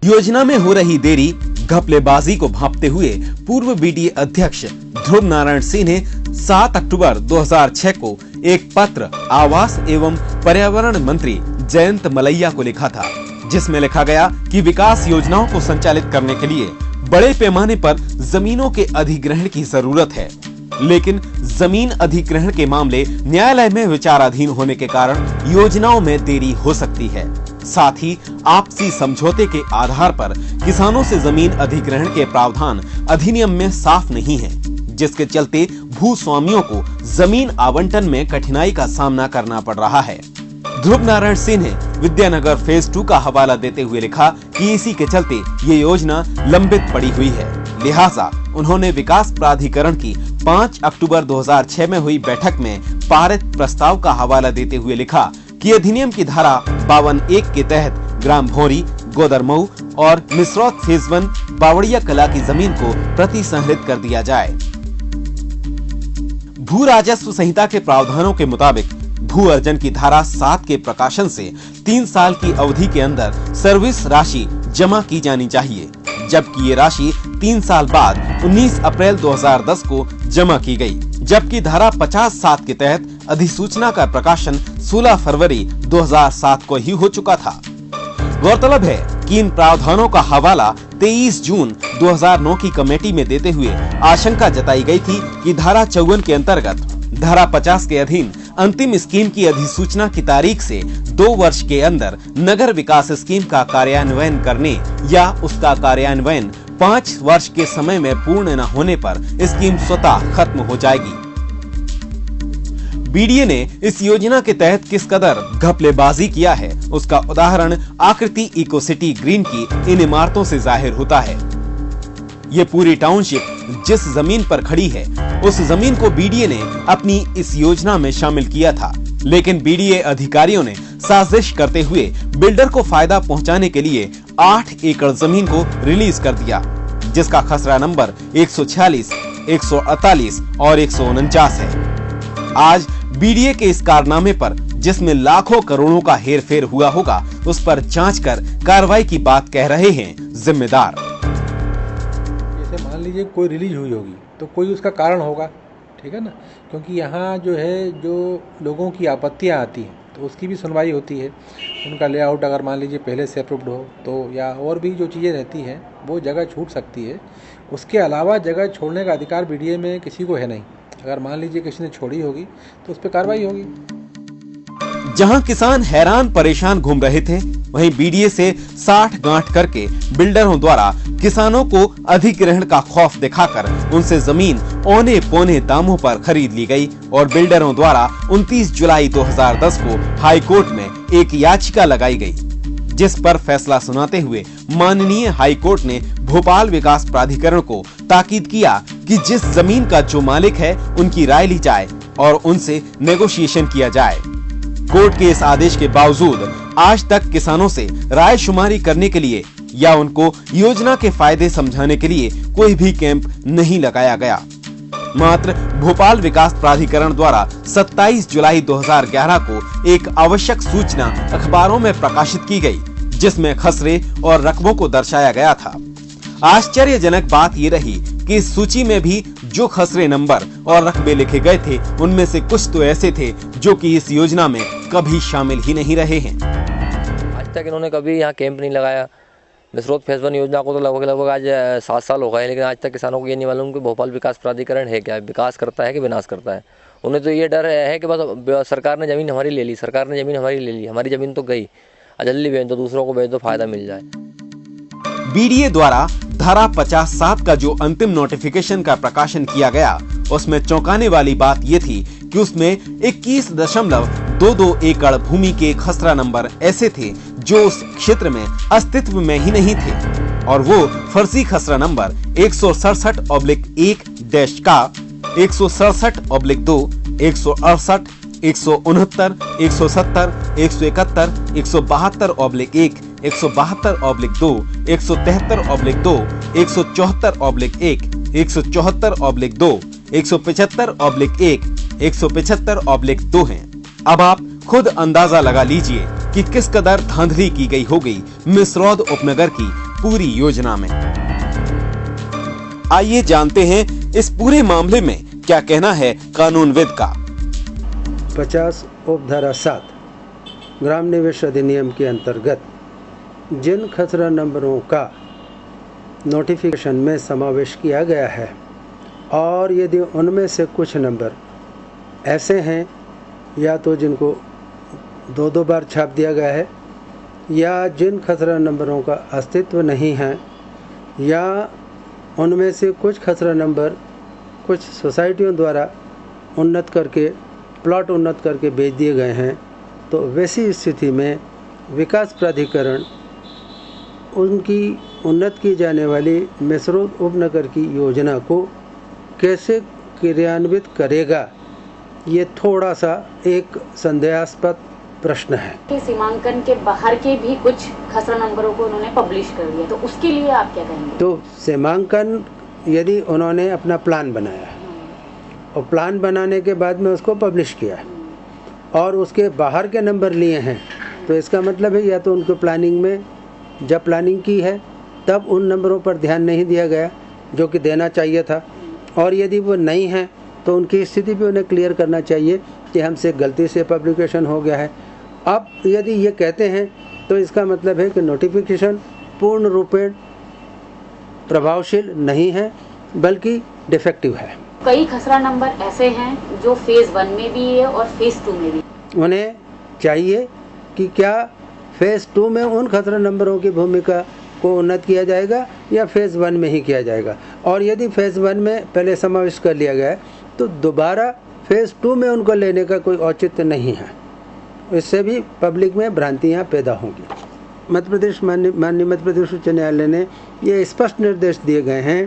योजना में हो रही देरी, घपलेबाजी को भांपते हुए पूर्व बीडीए अध्यक्ष ध्रुव नारायण सिंह ने 7 अक्टूबर 2006 को एक पत्र आवास एवं पर्यावरण मंत्री जयंत मलैया को लिखा था, जिसमें लिखा गया कि विकास योजनाओं को संचालित करने के लिए बड़े पैमाने पर जमीनों के अधिग्रहण की जरूरत है, लेकिन जमीन अधिग्रहण के मामले न्यायालय में विचाराधीन होने के कारण योजनाओं में देरी हो सकती है। साथ ही आपसी समझौते के आधार पर किसानों से जमीन अधिग्रहण के प्रावधान अधिनियम में साफ नहीं है, जिसके चलते भूस्वामियों को जमीन आवंटन में कठिनाई का सामना करना पड़ रहा है। ध्रुव नारायण सिंह ने विद्यानगर फेज 2 का हवाला देते हुए लिखा कि इसी के चलते ये योजना लंबित पड़ी हुई है। लिहाजा उन्होंने विकास प्राधिकरण की 5 अक्टूबर 2006 में हुई बैठक में पारित प्रस्ताव का हवाला देते हुए लिखा कि अधिनियम की धारा 52(1) के तहत ग्राम भौरी, गोदरमऊ और मिसरौत फेज 1 बावड़िया कला की जमीन को प्रतिसंहरित कर दिया जाए। भू राजस्व संहिता के प्रावधानों के मुताबिक भू अर्जन की धारा 7 के प्रकाशन से 3 साल की अवधि के अंदर सर्विस राशि जमा की जानी चाहिए, जबकि ये राशि 3 साल बाद 19 अप्रैल 2010 को जमा की गई, जबकि धारा 50(7) के तहत अधिसूचना का प्रकाशन 16 फरवरी 2007 को ही हो चुका था। गौरतलब है कि इन प्रावधानों का हवाला 23 जून 2009 की कमेटी में देते हुए आशंका जताई गई थी कि धारा 54 के अंतर्गत धारा 50 के अधीन अंतिम स्कीम की अधिसूचना की तारीख से 2 वर्ष के अंदर नगर विकास स्कीम का कार्यान्वयन करने या उसका कार्यान्वयन 5 वर्ष के समय में पूर्ण न होने पर स्कीम स्वतः खत्म हो जाएगी। बीडीए ने इस योजना के तहत किस कदर घपलेबाजी किया है, उसका उदाहरण आकृति इको सिटी ग्रीन की इन इमारतों से जाहिर होता है। ये पूरी टाउनशिप जिस जमीन पर खड़ी है, उस जमीन को बीडीए ने अपनी इस योजना में शामिल किया था, लेकिन बीडीए अधिकारियों ने साजिश करते हुए बिल्डर को फायदा पहुंचाने के लिए 8 एकड़ जमीन को रिलीज कर दिया, जिसका खसरा नंबर 146, 148 और 149 है। आज बीडीए के इस कारनामे पर, जिसमें लाखों करोड़ों का हेरफेर हुआ होगा, उस पर जांच कर कार्रवाई की बात कह रहे हैं जिम्मेदार। जैसे मान लीजिए कोई रिलीज हुई होगी तो कोई उसका कारण होगा, ठीक है ना, क्योंकि यहाँ जो है जो लोगों की आपत्तियाँ आती हैं तो उसकी भी सुनवाई होती है। उनका लेआउट अगर मान लीजिए पहले से अप्रूव्ड हो तो, या और भी जो चीज़ें रहती हैं वो जगह छूट सकती है। उसके अलावा जगह छोड़ने का अधिकार बीडीए में किसी को है नहीं। अगर मान लीजिए किसी ने छोड़ी होगी तो उस पर कार्रवाई होगी। जहां किसान हैरान परेशान घूम रहे थे, वहीं बीडीए से 60 गांठ करके बिल्डरों द्वारा किसानों को अधिग्रहण का खौफ दिखाकर उनसे जमीन औने पौने दामों पर खरीद ली गई और बिल्डरों द्वारा 29 जुलाई 2010 को हाई कोर्ट में एक याचिका लगाई गई, जिस पर फैसला सुनाते हुए माननीय हाई कोर्ट ने भोपाल विकास प्राधिकरण को ताकीद किया कि जिस जमीन का जो मालिक है उनकी राय ली जाए और उनसे नेगोशिएशन किया जाए। कोर्ट के इस आदेश के बावजूद आज तक किसानों से राय शुमारी करने के लिए या उनको योजना के फायदे समझाने के लिए कोई भी कैंप नहीं लगाया गया। मात्र भोपाल विकास प्राधिकरण द्वारा 27 जुलाई 2011 को एक आवश्यक सूचना अखबारों में प्रकाशित की गई, जिसमें खसरे और रकबों को दर्शाया गया था। आश्चर्यजनक बात ये रही कि इस सूची में भी जो खसरे नंबर और रकबे लिखे गए थे, उनमें से कुछ तो ऐसे थे जो कि इस योजना में कभी शामिल ही नहीं रहे हैं। आज तक इन्होंने कभी यहाँ कैंप नहीं लगाया। मिसरौत फेज 1 योजना को तो लगभग आज 7 साल हो गए, लेकिन आज तक किसानों को ये नहीं मालूम कि भोपाल विकास प्राधिकरण है क्या, विकास करता है कि विनाश करता है। उन्हें तो ये डर है कि बस सरकार ने ज़मीन हमारी ले ली, सरकार ने ज़मीन हमारी ले ली, हमारी ज़मीन तो गई, जल्दी बेच दो, दूसरों को बेच दो, फायदा मिल जाए। बीडीए द्वारा धारा 50(7) का जो अंतिम नोटिफिकेशन का प्रकाशन किया गया, उसमें चौंकाने वाली बात ये थी कि उसमें 21.22 एकड़ भूमि के खसरा नंबर ऐसे थे जो उस क्षेत्र में अस्तित्व में ही नहीं थे, और वो फर्जी खसरा नंबर 167/1 का 167/2, 168, 169, 170, 171, 172/1, 172/2, 173/2, 174/1, 174/2, 175/1, 175/2 हैं। अब आप खुद अंदाजा लगा लीजिए कि किस कदर धांधली की गई होगी मिसरौद उपनगर की पूरी योजना में। आइए जानते हैं इस पूरे मामले में क्या कहना है कानूनविद का। 50 उपधारा 7 ग्राम निवेश अधिनियम के अंतर्गत जिन खसरा नंबरों का नोटिफिकेशन में समावेश किया गया है और यदि उनमें से कुछ नंबर ऐसे हैं या तो जिनको दो बार छाप दिया गया है या जिन खसरा नंबरों का अस्तित्व नहीं है या उनमें से कुछ खसरा नंबर कुछ सोसाइटियों द्वारा उन्नत करके प्लॉट उन्नत करके बेच दिए गए हैं, तो वैसी स्थिति में विकास प्राधिकरण उनकी उन्नत की जाने वाली मेसरूद उपनगर की योजना को कैसे क्रियान्वित करेगा, ये थोड़ा सा एक संदेहास्पद प्रश्न है। सीमांकन के बाहर के भी कुछ खसरा नंबरों को उन्होंने पब्लिश कर दिया, तो उसके लिए आप क्या कहेंगे? तो सीमांकन यदि उन्होंने अपना प्लान बनाया और प्लान बनाने के बाद में उसको पब्लिश किया और उसके बाहर के नंबर लिए हैं, तो इसका मतलब है या तो उनको प्लानिंग में जब प्लानिंग की है तब उन नंबरों पर ध्यान नहीं दिया गया जो कि देना चाहिए था, और यदि वो नहीं है तो उनकी स्थिति भी उन्हें क्लियर करना चाहिए कि हमसे गलती से पब्लिकेशन हो गया है। अब यदि ये कहते हैं तो इसका मतलब है कि नोटिफिकेशन पूर्ण रूपेण प्रभावशील नहीं है बल्कि डिफेक्टिव है। कई खसरा नंबर ऐसे हैं जो फेज 1 में भी है और फेज 2 में भी। उन्हें चाहिए कि क्या फेज 2 में उन खसरा नंबरों की भूमिका को उन्नत किया जाएगा या फेज 1 में ही किया जाएगा, और यदि फेज 1 में पहले समावेश कर लिया गया है तो दोबारा फेज 2 में उनको लेने का कोई औचित्य नहीं है। इससे भी पब्लिक में भ्रांतियाँ पैदा होंगी। मध्य प्रदेश माननीय मध्य प्रदेश उच्च न्यायालय ने ये स्पष्ट निर्देश दिए गए हैं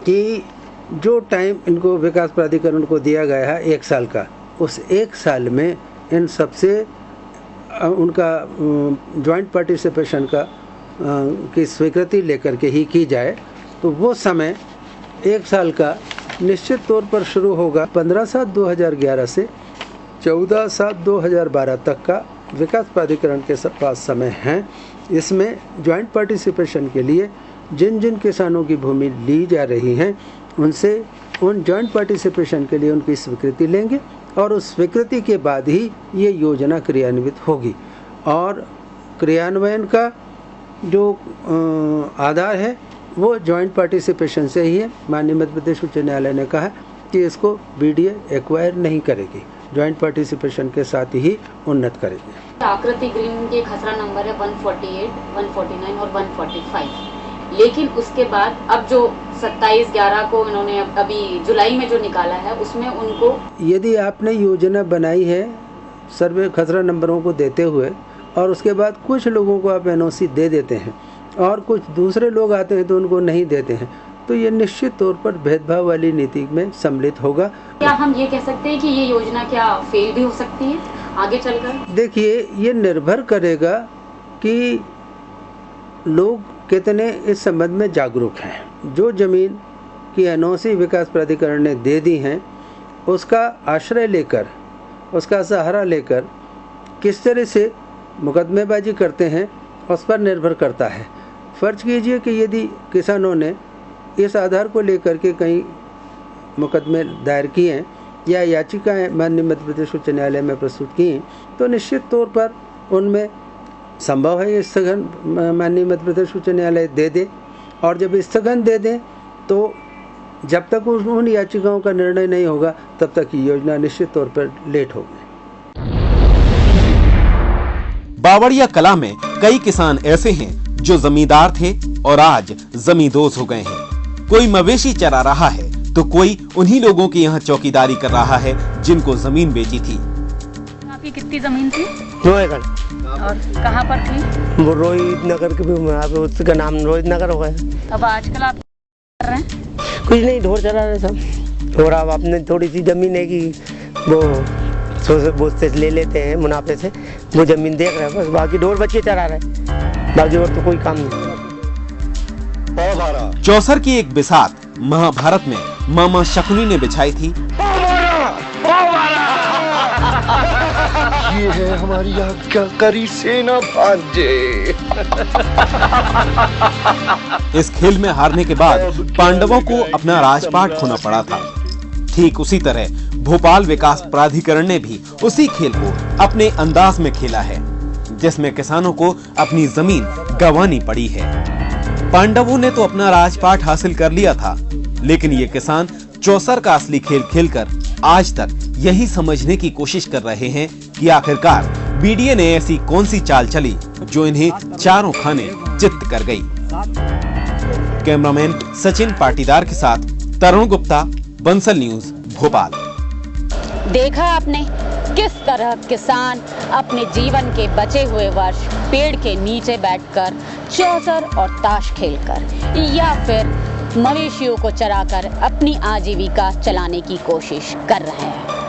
कि जो टाइम इनको विकास प्राधिकरण को दिया गया है 1 साल का, उस 1 साल में इन सबसे उनका जॉइंट पार्टिसिपेशन का की स्वीकृति लेकर के ही की जाए, तो वो समय 1 साल का निश्चित तौर पर शुरू होगा 15/7/2011 से 14/7/2012 तक का विकास प्राधिकरण के पास समय है। इसमें जॉइंट पार्टिसिपेशन के लिए जिन जिन किसानों की भूमि ली जा रही हैं उनसे उन जॉइंट पार्टिसिपेशन के लिए उनकी स्वीकृति लेंगे और उस स्वीकृति के बाद ही ये योजना क्रियान्वित होगी, और क्रियान्वयन का जो आधार है वो जॉइंट पार्टिसिपेशन से ही है। माननीय मध्य प्रदेश उच्च न्यायालय ने कहा कि इसको बीडीए एक्वायर नहीं करेगी, जॉइंट पार्टिसिपेशन के साथ ही उन्नत करेगी। आकृति ग्रीन के खसरा नंबर है 148, 149 और 145, लेकिन उसके बाद अब जो 27/11 को इन्होंने अभी जुलाई में जो निकाला है उसमें उनको, यदि आपने योजना बनाई है सर्वे खसरा नंबरों को देते हुए और उसके बाद कुछ लोगों को आप एनओसी दे देते हैं और कुछ दूसरे लोग आते हैं तो उनको नहीं देते हैं, तो ये निश्चित तौर पर भेदभाव वाली नीति में सम्मिलित होगा। क्या हम ये कह सकते हैं कि ये योजना क्या फेल भी हो सकती है आगे चलकर? देखिए, ये निर्भर करेगा कि लोग कितने इस संबंध में जागरूक हैं। जो जमीन की एनओसी विकास प्राधिकरण ने दे दी हैं उसका आश्रय लेकर, उसका सहारा लेकर किस तरह से मुकदमेबाजी करते हैं उस पर निर्भर करता है। फर्ज कीजिए कि यदि किसानों ने इस आधार को लेकर के कई मुकदमे दायर किए या याचिकाएं माननीय मध्य प्रदेश उच्च न्यायालय में प्रस्तुत की, तो निश्चित तौर पर उनमें संभव है ये स्थगन माननीय मध्य प्रदेश उच्च न्यायालय दे दे, और जब स्थगन दे दें तो जब तक उन याचिकाओं का निर्णय नहीं होगा तब तक ये योजना निश्चित तौर पर लेट होगी। बावड़िया कला में कई किसान ऐसे हैं जो जमींदार थे और आज जमींदोज हो गए हैं। कोई मवेशी चरा रहा है तो कोई उन्हीं लोगों के यहाँ चौकीदारी कर रहा है जिनको जमीन बेची थी। आपकी कितनी जमीन थी? 2 एकड़। और कहाँ पर थी? वो रोहित नगर के भी, उसका नाम रोहित नगर हो गया। अब आजकल आप कर रहे हैं? कुछ नहीं, ढोर चला रहे सब, और अब अपने थोड़ी सी जमीन है कि वो से ले लेते हैं मुनाफे से, वो जमीन देख रहे हैं बस, बाकी ढोर बच्चे चरा रहे, बाकी और तो कोई काम नहीं। चौसर की एक बिसात महाभारत में मामा शकुनी ने बिछाई थी। ये है हमारी आज्ञाकारी सेना भांजे। इस खेल में हारने के बाद पांडवों को अपना राजपाट खोना पड़ा था। ठीक उसी तरह भोपाल विकास प्राधिकरण ने भी उसी खेल को अपने अंदाज में खेला है, जिसमें किसानों को अपनी जमीन गंवानी पड़ी है। पांडवों ने तो अपना राजपाट हासिल कर लिया था, लेकिन ये किसान चौसर का असली खेल खेलकर आज तक यही समझने की कोशिश कर रहे हैं कि आखिरकार बीडीए ने ऐसी कौन सी चाल चली जो इन्हें चारों खाने चित्त कर गई। कैमरामैन सचिन पाटीदार के साथ तरुण गुप्ता, बंसल न्यूज, भोपाल। देखा आपने किस तरह किसान अपने जीवन के बचे हुए वर्ष पेड़ के नीचे बैठकर चौसर और ताश खेलकर या फिर मवेशियों को चराकर अपनी आजीविका चलाने की कोशिश कर रहे हैं।